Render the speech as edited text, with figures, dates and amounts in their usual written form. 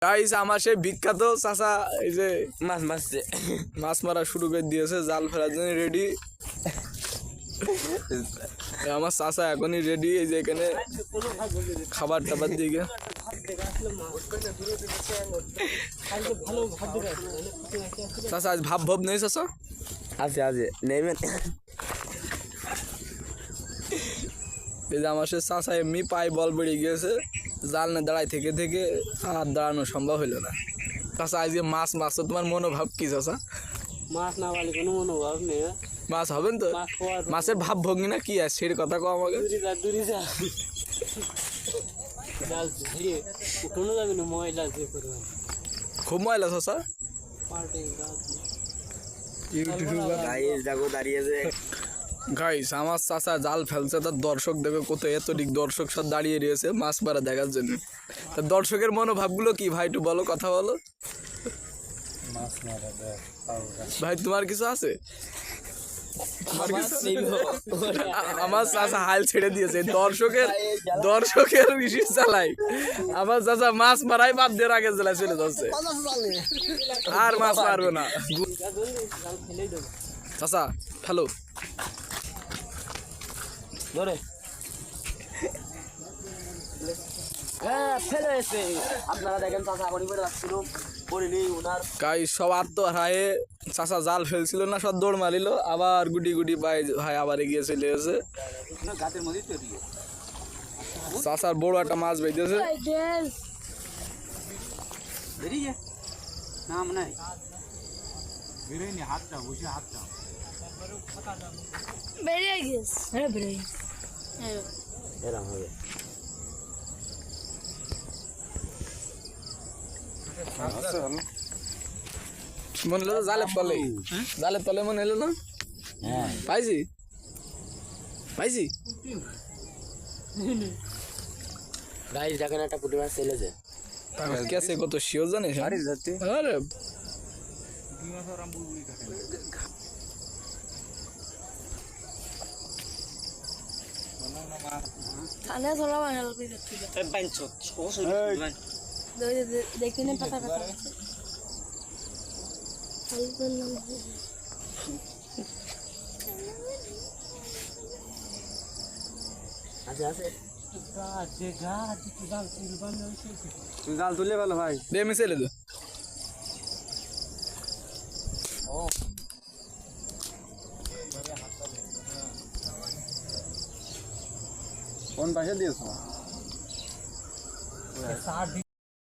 Guys আমার সেই বিখ্যাত চাচা এই যে মাছ মারছে, মাছ মারা শুরু করে দিয়েছে, জাল ফেলার জন্য রেডি। আমার চাচা এখনই রেডি, এই যে এখানে খাবার টাবার দিকে। চাচা আজ ভাব ভাব নেই চাচা? আছে আছে নেবেন। এই যে আমার সে চাচা এমনি পায়ে বল বেড়ে গিয়েছে, জাল না দাঁড়ায় থেকে থেকে আর দাঁড়ানো সম্ভব হইলো না। চাচা আজকে মাছ মাছ তো তোমার মনোভাব কি চাচা? মাছ না পালে কোনো মনোভাব নেই। মাছ হবেন তো? মাছের ভাব ভঙ্গি না কি আছে সেটা কথা কও আমাকে। দূরে যা জাল ঝিয়ে উঠোনো যাবে না, ময়লা যে করবেন খুব ময়লা চাচা। পাল্টে জাল গাইস দেখো দাঁড়িয়েছে। গাইস আমার চাচা জাল ফেলছে, তার দর্শক দেখো কত এতদিক দর্শক সব দাঁড়িয়ে রয়েছে মাছ মারা দেখার জন্য। তা দর্শকের মনোভাবগুলো কি ভাই একটু বলো, কথা বলো ভাই। তোমার কিছু আছে? আমার চাচা হাল ছেড়ে দিয়েছে, দর্শকের ঋষি চালাই। আমার চাচা মাছ মারাই বাদ দিয়ে আগে জেলায় চলে যাচ্ছে, আর মাছ মারবে না। চাচা ফেলো ধরে ফেলে এসে আপনারা দেখেন চাষা করি করে রাখছিল করিনি ওনার গাই সব আত্মহারায় চাচা জাল ফেলছিল না, সব দৌড় মারিল, আবার গুটি গুটি পাই ভাই আবার এগিয়ে চলে গেছে। গাছের মধ্যে তৈরি চাচার বড় একটা মাছ বেঁধেছে। বেরিয়ে নাম নাই বেরিয়ে গেছে। হ্যাঁ বেরিয়ে এরকম হবে। মনে হলো জালের তলে, জালের তলে মনে হলো না? পাইছি পাইছি। গাইস দেখেন একটা পুঁটি মাছ চলেছে। কেসে কত শিও জানিস? আরে खाने थोड़ा हेल्प भी करती है। देखते नहीं पता पता আছে আছে জাল তুলে ভালো ভাই। দে মিশাইলে দে। কোন পাশে দিয়েছো?